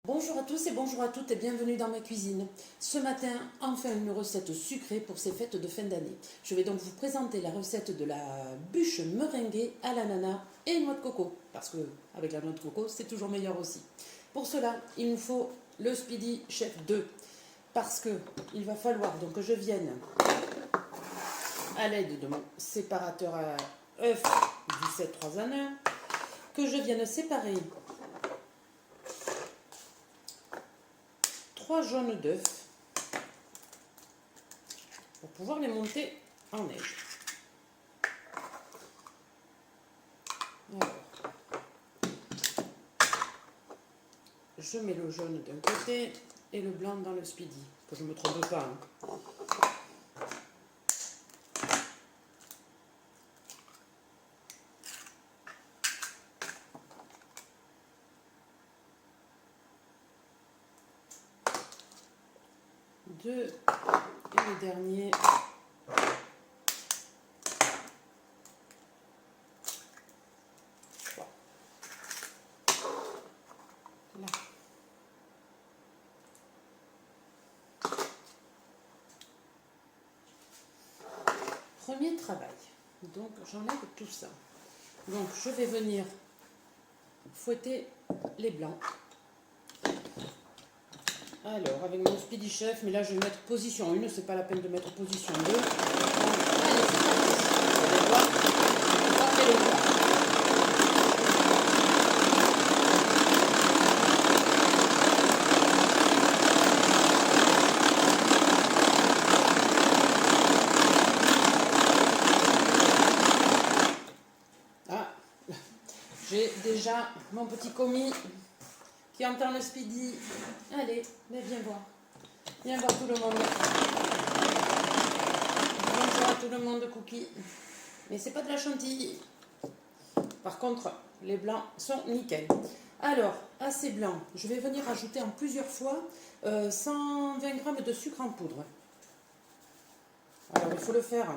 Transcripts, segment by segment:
Bonjour à tous et bonjour à toutes et bienvenue dans ma cuisine. Ce matin, enfin une recette sucrée pour ces fêtes de fin d'année. Je vais donc vous présenter la recette de la bûche meringuée à l'ananas et noix de coco. Parce que avec la noix de coco, c'est toujours meilleur aussi. Pour cela, il nous faut le Speedy Chef 2. Parce que il va falloir donc que je vienne à l'aide de mon séparateur à œufs du 7 3 en 1, que je vienne séparer 3 jaunes d'œufs pour pouvoir les monter en neige. Alors, je mets le jaune d'un côté et le blanc dans le Speedy, que je ne me trompe pas. Deux et le dernier. Trois. Là. Premier travail. Donc j'enlève tout ça. Donc je vais venir fouetter les blancs. Alors, avec mon Speedy Chef, mais là je vais mettre position 1, c'est pas la peine de mettre position 2. Donc, allez, c'est parti. Vous allez voir, parfait le voir. Ah, j'ai déjà mon petit commis qui entend le Speedy. Allez, mais viens voir. Viens voir tout le monde. Bonjour à tout le monde, Cookie. Mais c'est pas de la chantilly. Par contre, les blancs sont nickel. Alors, à ces blancs, je vais venir ajouter en plusieurs fois 120 g de sucre en poudre. Alors, il faut le faire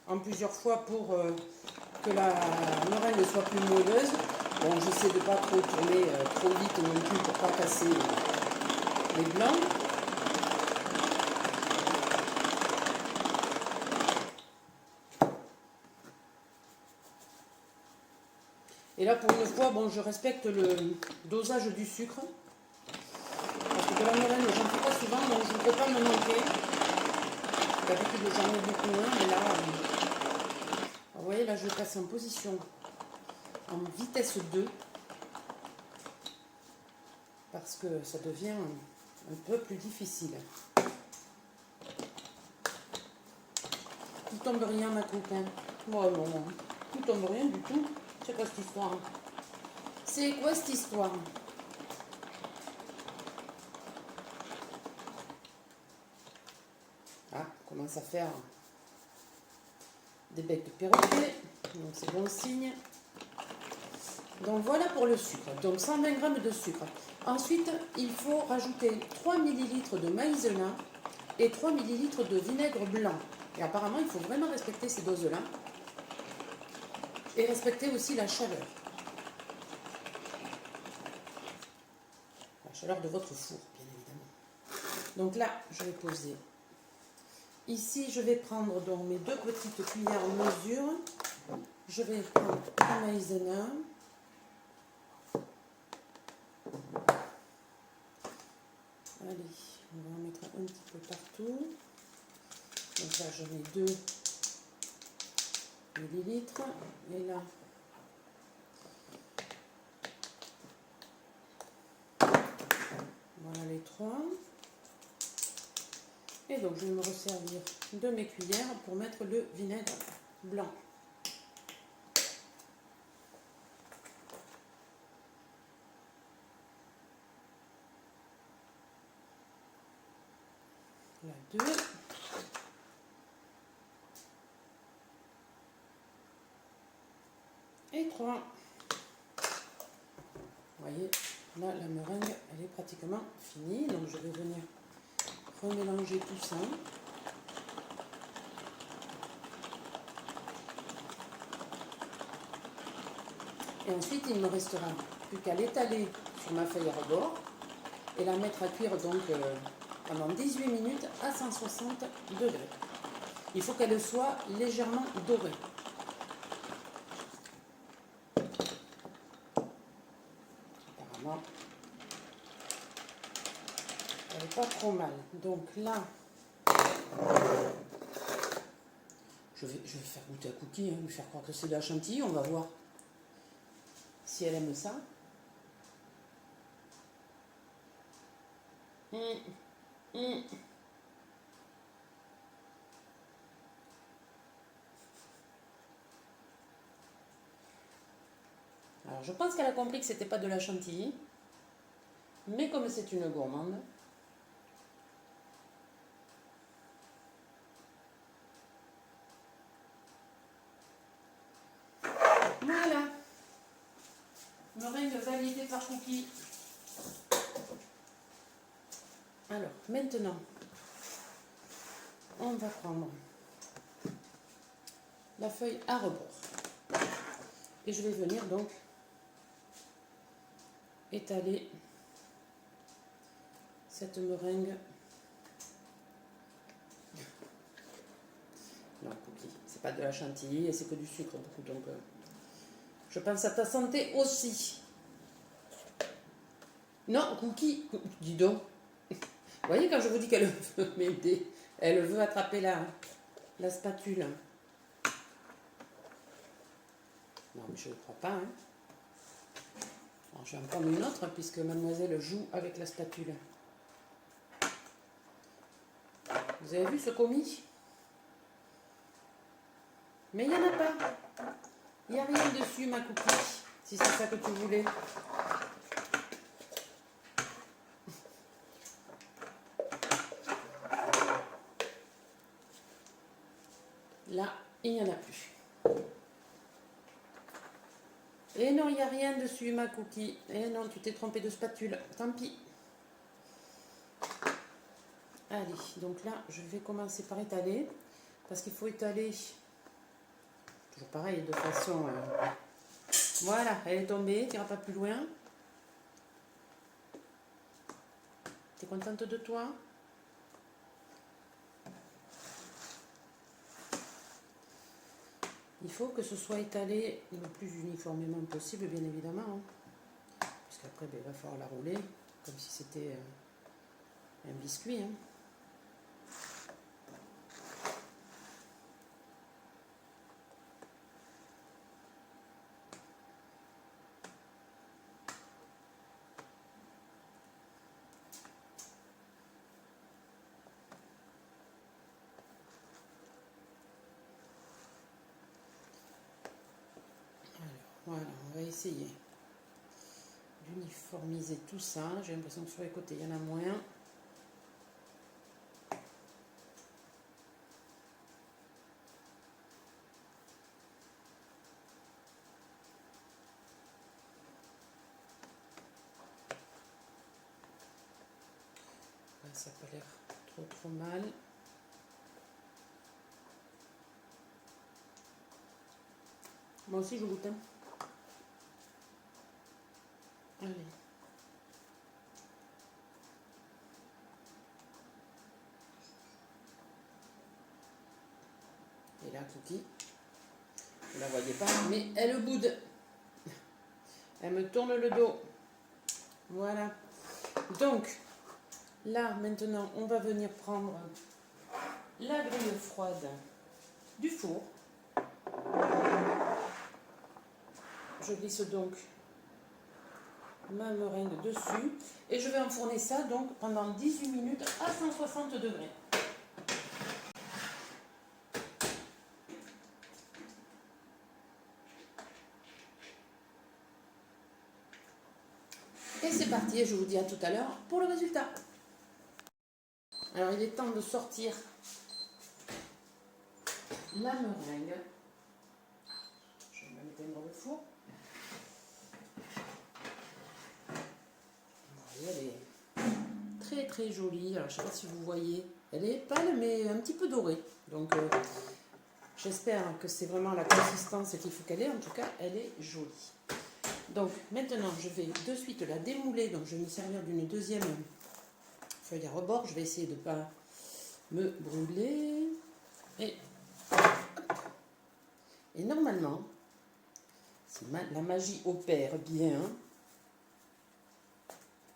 en plusieurs fois pour que la meringue soit plus moelleuse. Bon, j'essaie de ne pas trop tourner trop vite non plus pour ne pas casser les blancs. Et là, pour une fois, bon, je respecte le dosage du sucre. Parce que de la meringue, j'en fais pas souvent, donc je ne peux pas me manquer. D'habitude, j'en mets beaucoup moins, mais là, vous voyez, là, je passe en position en vitesse 2. Parce que ça devient un peu plus difficile. Tout tombe rien, ma copain. Bon, non, non, tout tombe rien du tout. C'est quoi cette histoire? C'est quoi cette histoire? Ah, on commence à faire des becs de perroquet. Donc c'est bon signe. Donc voilà pour le sucre. Donc 120 g de sucre. Ensuite, il faut rajouter 3 ml de maïzena et 3 ml de vinaigre blanc. Et apparemment, il faut vraiment respecter ces doses-là. Et respecter aussi la chaleur. La chaleur de votre four, bien évidemment. Donc là, je vais poser. Ici, je vais prendre donc mes 2 petites cuillères en mesure. Je vais prendre le maïzena. Allez, on va en mettre un petit peu partout. Donc là, je mets 2 millilitres. Et là, voilà les 3. Et donc, je vais me resservir de mes cuillères pour mettre le vinaigre blanc. Là, 2. Et 3. Vous voyez, là, la meringue, elle est pratiquement finie. Donc, je vais venir remélanger tout ça. Et ensuite, il ne me restera plus qu'à l'étaler sur ma feuille à rebord et la mettre à cuire donc pendant 18 minutes à 160 degrés. Il faut qu'elle soit légèrement dorée. Apparemment, elle n'est pas trop mal. Donc là, je vais faire goûter à Cookie, lui faire croire que c'est de la chantilly. On va voir si elle aime ça. Alors, je pense qu'elle a compris que c'était pas de la chantilly, mais comme c'est une gourmande, voilà, meringue validée par Cookie. Alors, maintenant, on va prendre la feuille à rebord et je vais venir donc étaler cette meringue. Non, Cookie, c'est pas de la chantilly et c'est que du sucre beaucoup, donc je pense à ta santé aussi. Non, Cookie, dis donc. Vous voyez, quand je vous dis qu'elle veut m'aider, elle veut attraper la spatule. Non, mais je ne crois pas. Hein. Alors, je vais en prendre une autre puisque mademoiselle joue avec la spatule. Vous avez vu ce commis? Mais il n'y en a pas. Il n'y a rien dessus, ma Cookie, si c'est ça que tu voulais. Là, il n'y en a plus. Et non, il n'y a rien dessus, ma Cookie. Et non, tu t'es trompé de spatule. Tant pis. Allez, donc là, je vais commencer par étaler. Parce qu'il faut étaler, toujours pareil, de façon... Voilà, elle est tombée, tu n'iras pas plus loin. Tu es contente de toi? Il faut que ce soit étalé le plus uniformément possible, bien évidemment. Hein. Parce qu'après, il va falloir la rouler, comme si c'était un biscuit. Hein. Voilà, on va essayer d'uniformiser tout ça. J'ai l'impression que sur les côtés, il y en a moins. Là, ça n'a pas l'air trop mal. Moi aussi, je goûte. Hein. Allez. Et là, Cookie, vous ne la voyez pas, mais elle boude. Elle me tourne le dos. Voilà. Donc, là, maintenant, on va venir prendre la grille froide du four. Je glisse donc ma meringue dessus et je vais enfourner ça donc pendant 18 minutes à 160 degrés. Et c'est parti, et je vous dis à tout à l'heure pour le résultat. Alors il est temps de sortir la meringue. Je vais m'éteindre le four. Elle est très jolie. Alors, je ne sais pas si vous voyez. Elle est pâle mais un petit peu dorée. Donc j'espère que c'est vraiment la consistance qu'il faut qu'elle ait. En tout cas, elle est jolie. Donc maintenant, je vais de suite la démouler. Donc je vais me servir d'une deuxième feuille à rebord. Je vais essayer de ne pas me brûler. Et normalement, si la magie opère bien,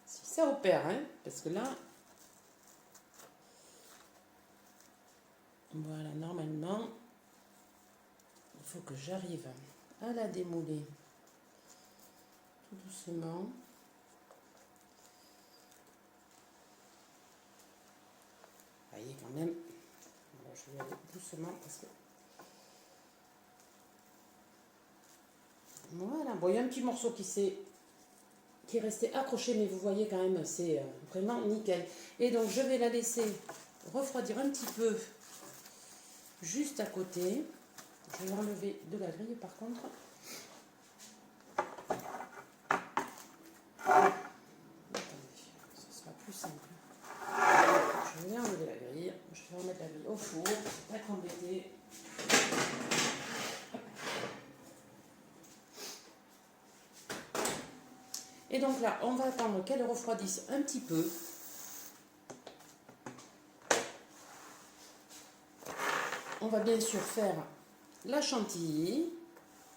si ça opère, hein, parce que là, voilà, normalement, il faut que j'arrive à la démouler tout doucement. Vous voyez quand même, alors je vais aller doucement parce que... Voilà, bon, il y a un petit morceau qui est resté accroché, mais vous voyez quand même, c'est vraiment nickel. Et donc, je vais la laisser refroidir un petit peu juste à côté. Je vais l'enlever de la grille, par contre. Attendez, ce sera plus simple. Je vais enlever la grille. Je vais remettre la grille au four, pas être embêté. Et donc là, on va attendre qu'elle refroidisse un petit peu. On va bien sûr faire la chantilly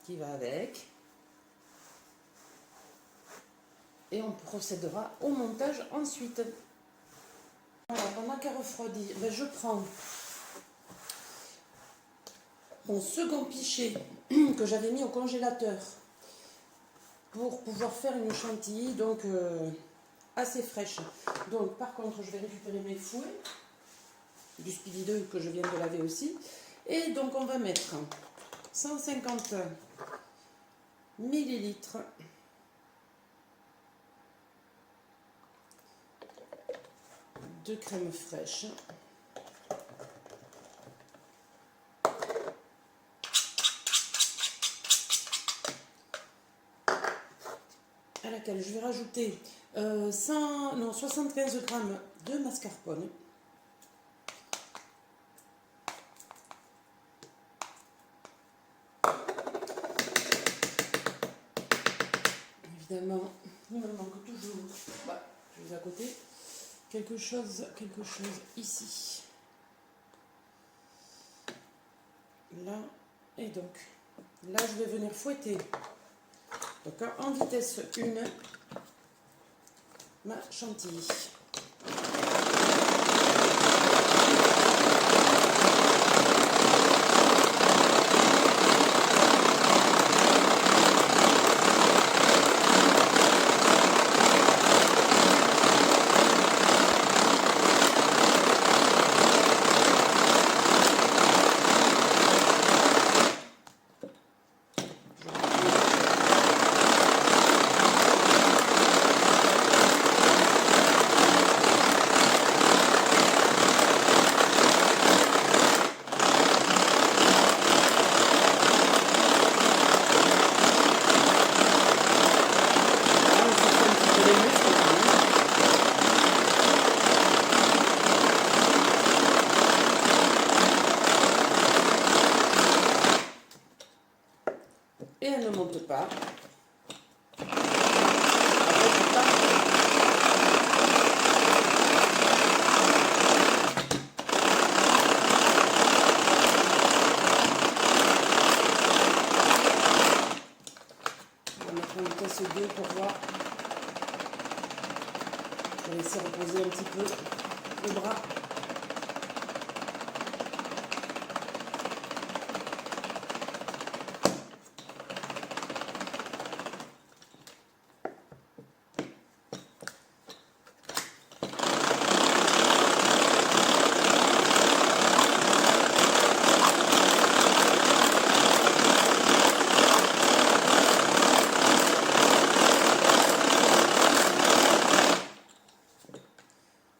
qui va avec. Et on procédera au montage ensuite. Alors, pendant qu'elle refroidit, je prends mon second pichet que j'avais mis au congélateur pour pouvoir faire une chantilly donc assez fraîche. Donc par contre, je vais récupérer mes fouets du Speedy 2 que je viens de laver aussi. Et donc on va mettre 150 millilitres de crème fraîche. À laquelle je vais rajouter 75 g de mascarpone. Évidemment, il me manque toujours, je vais à côté, quelque chose ici. Là, et donc, là je vais venir fouetter. Donc en vitesse 1, ma chantilly. Et elle ne monte pas. On va mettre en vitesse 2 pour voir. Je vais laisser reposer un petit peu le bras.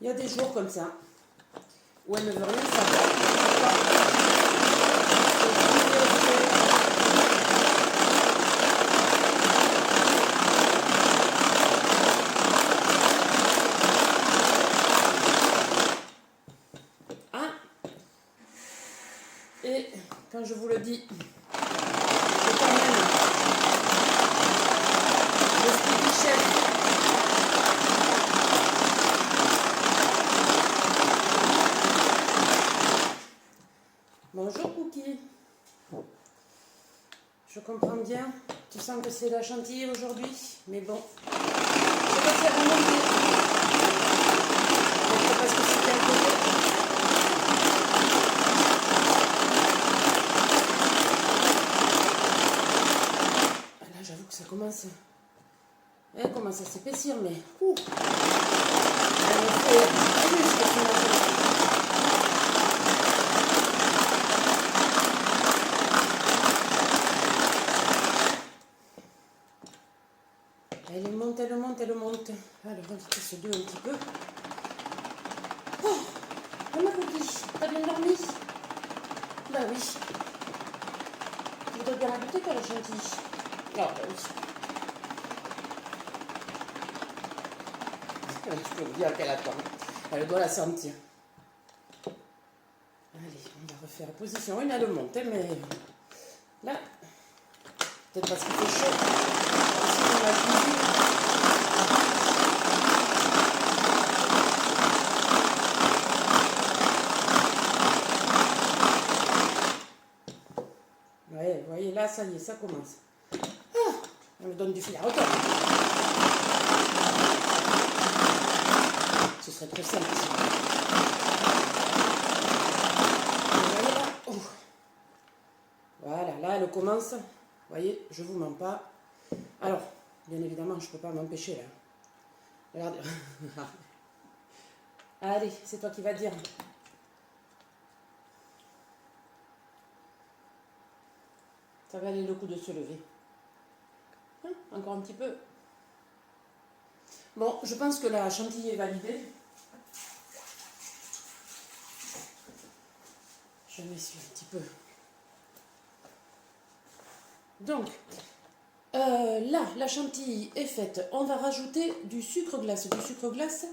Il y a des jours comme ça où elle ne veut rien savoir. Hein? Et quand je vous le dis, c'est quand même comprends bien. Tu sens que c'est la chantilly aujourd'hui, mais bon. Je sais pas si elle va monter. Peut-être parce que c'était à côté. Ah là, j'avoue que ça commence. Elle commence à s'épaissir, mais. Ouh. Elle fait plus que ce matin. Elle monte, elle monte, elle monte. Alors, on vitesse 2 un petit peu. Oh, ma cookie, t'as bien dormi? Bah oui. Tu voudrais bien la goûter, toi, la chantilly? Ah, bah oui. Tu peux dire qu'elle attend. Elle doit la sentir. Allez, on va refaire la position. Oui, elle monte, mais là, peut-être parce qu'il fait chaud. Ici, dans la cuisine. Ouais, vous voyez, là, ça y est, ça commence. Ah, elle me donne du fil à retordre. Ce serait trop simple. Voilà, là. Oh. Voilà, là, elle commence. Vous voyez, je vous mens pas. Alors, bien évidemment, je ne peux pas m'empêcher, là. Regardez. Allez, c'est toi qui vas dire. Ça valait le coup de se lever. Hein, encore un petit peu. Bon, je pense que la chantilly est validée. Je m'essuie un petit peu. Donc, là, la chantilly est faite. On va rajouter du sucre glace. Du sucre glace,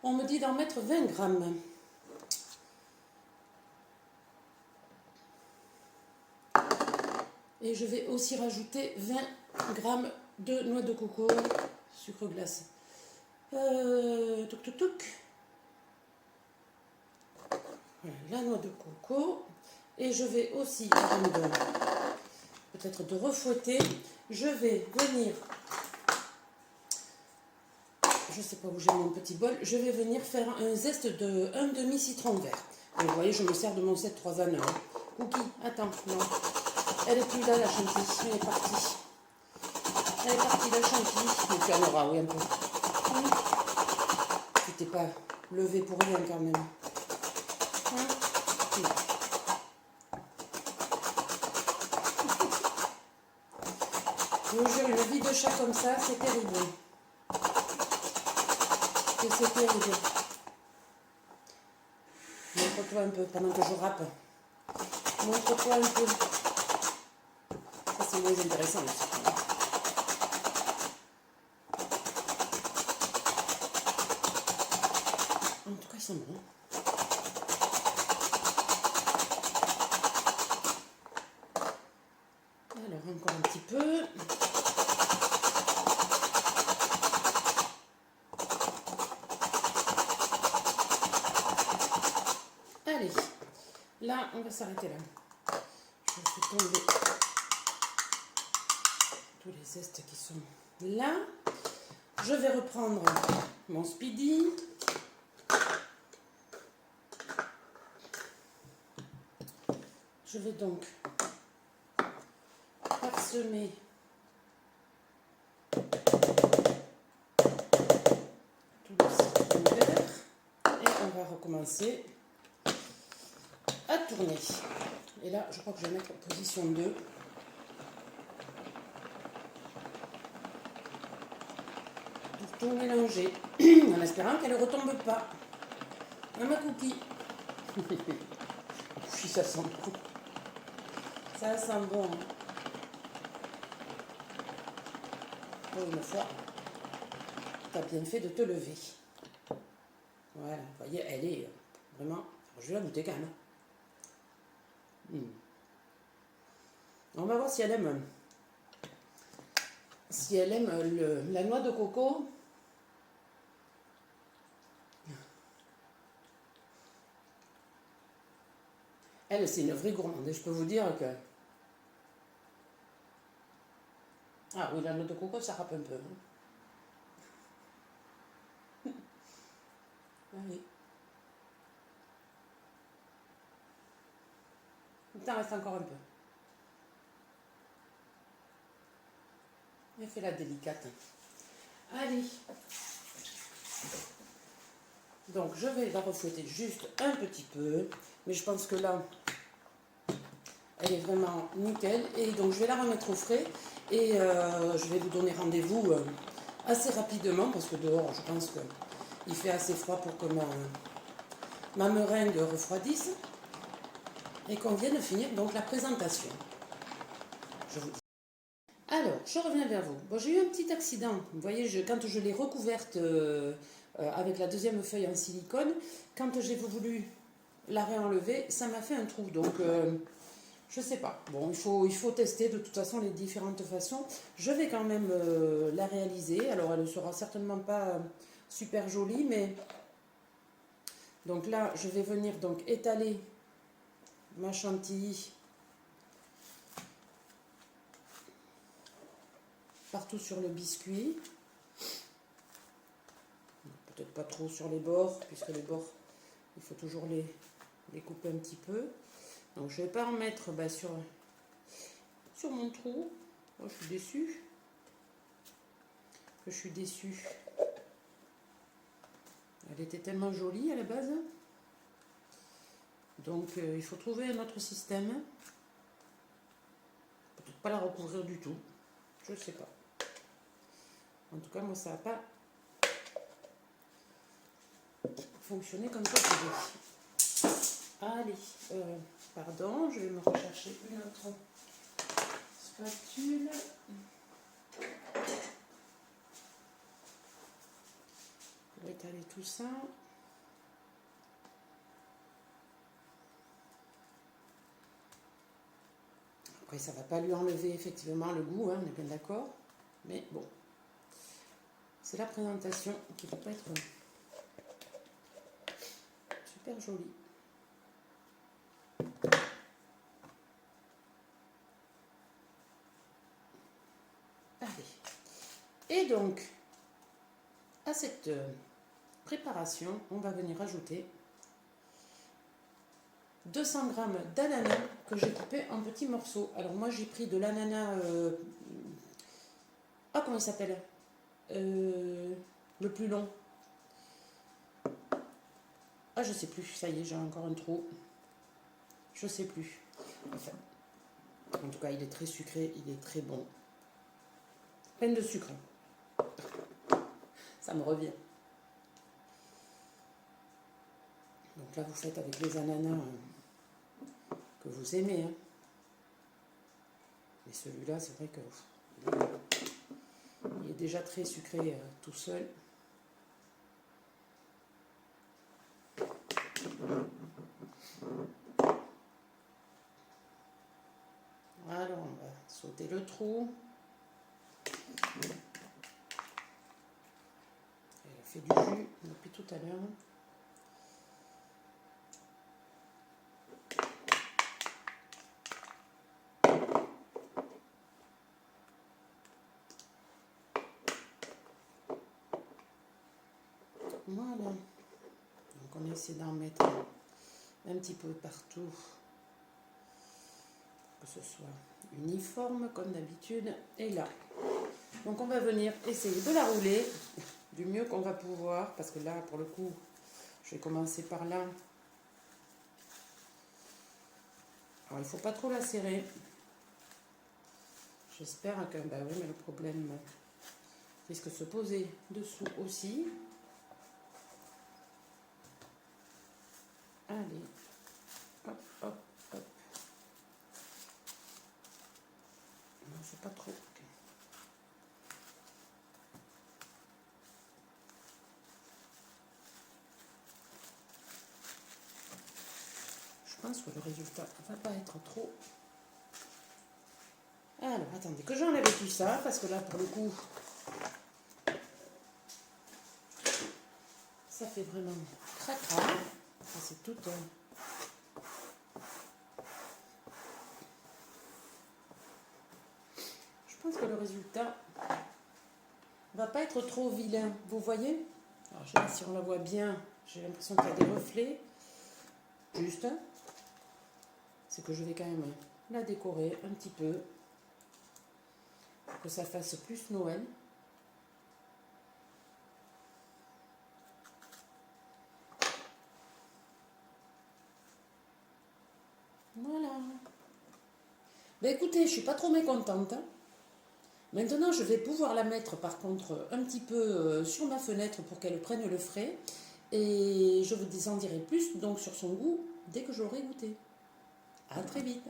on me dit d'en mettre 20 grammes. Et je vais aussi rajouter 20 grammes de noix de coco, sucre glace. Toc toc toc. Voilà, la noix de coco. Et je vais aussi, peut-être de refouetter, je vais venir, je ne sais pas où j'ai mon petit bol, je vais venir faire un zeste de un demi-citron vert. Et vous voyez, je me sers de mon set 3 en 1. Cookie, attends, non. Elle est plus là, la chantilly, elle est partie. Elle est partie, la chantilly. Mais tu en auras, oui, un peu. Tu t'es pas levé pour rien, quand même. Hein? Non. Je vous jure, une vie de chat comme ça, c'est terrible. C'est terrible. Montre-toi un peu pendant que je rappe. Montre-toi un peu. Ça, c'est moins intéressant aussi. En tout cas, ils sont bons. Alors, encore un petit peu. Allez, là, on va s'arrêter là. Je fais tomber tous les zestes qui sont là. Je vais reprendre mon speedy. Je vais donc parsemer tout le citron vert et on va recommencer à tourner. Et là, je crois que je vais mettre en position 2. Pour tout mélanger, en espérant qu'elle ne retombe pas. À ma cookie. Puis ça sent bon. Ça sent bon. Pour une fois, tu as bien fait de te lever. Voilà, vous voyez, elle est vraiment... Je vais la goûter quand même. On va voir si elle aime. Si elle aime la noix de coco. Elle, c'est une vraie gourmande. Et je peux vous dire que Ah oui, la noix de coco, ça râpe un peu. Hein. Allez. Il t'en reste encore un peu. Elle fait la délicate. Allez. Donc, je vais la refouetter juste un petit peu. Mais je pense que là, elle est vraiment nickel. Et donc, je vais la remettre au frais. Et je vais vous donner rendez-vous assez rapidement. Parce que dehors, je pense qu'il fait assez froid pour que ma meringue refroidisse. Et qu'on vienne finir donc la présentation. Je vous dis. Alors, je reviens vers vous. Bon, j'ai eu un petit accident. Vous voyez, quand je l'ai recouverte avec la deuxième feuille en silicone, quand j'ai voulu la réenlever, ça m'a fait un trou. Donc, je sais pas. Bon, il faut tester de toute façon les différentes façons. Je vais quand même la réaliser. Alors, elle ne sera certainement pas super jolie, mais... Donc là, je vais venir donc étaler ma chantilly partout sur le biscuit. Peut-être pas trop sur les bords, puisque les bords, il faut toujours les couper un petit peu. Donc je ne vais pas en mettre sur mon trou. Oh, je suis déçue. Je suis déçue. Elle était tellement jolie à la base. Donc il faut trouver un autre système. Peut-être pas la recouvrir du tout. Je ne sais pas. En tout cas, moi, ça n'a pas fonctionné comme ça. Allez, pardon, je vais me rechercher une autre spatule. Pour étaler tout ça. Après, ça ne va pas lui enlever effectivement le goût, hein, on est bien d'accord. Mais bon, c'est la présentation qui ne va pas être super jolie. Allez. Et donc, à cette préparation, on va venir ajouter 200 g d'ananas que j'ai coupé en petits morceaux. Alors moi, j'ai pris de l'ananas... Ah, comment il s'appelle le plus long. Ah, je sais plus. Ça y est, j'ai encore un trou. Je sais plus. Enfin, en tout cas, il est très sucré. Il est très bon. Plein de sucre. Ça me revient. Donc là, vous faites avec les ananas que vous aimez. Hein. Mais celui-là, c'est vrai que il est déjà très sucré tout seul. Alors, on va sauter le trou. Elle a fait du jus depuis tout à l'heure. Voilà. Donc on essaie d'en mettre un petit peu partout pour que ce soit uniforme comme d'habitude. Et là, donc on va venir essayer de la rouler du mieux qu'on va pouvoir, parce que là pour le coup je vais commencer par là. Alors il ne faut pas trop la serrer. J'espère que, bah oui, mais le problème risque de se poser dessous aussi. Allez, hop, hop, hop. Non, c'est pas trop. Okay. Je pense que le résultat ne va pas être trop. Alors, attendez, que j'enlève tout ça, parce que là, pour le coup, ça fait vraiment cracra. Ça, c'est tout... Je pense que le résultat va pas être trop vilain. Vous voyez? Alors, je sais pas si on la voit bien. J'ai l'impression qu'il y a des reflets. Juste. C'est que je vais quand même la décorer un petit peu. Pour que ça fasse plus Noël. Voilà. Ben écoutez, je suis pas trop mécontente. Maintenant, je vais pouvoir la mettre par contre un petit peu sur ma fenêtre pour qu'elle prenne le frais. Et je vous en dirai plus donc sur son goût dès que j'aurai goûté. À très vite.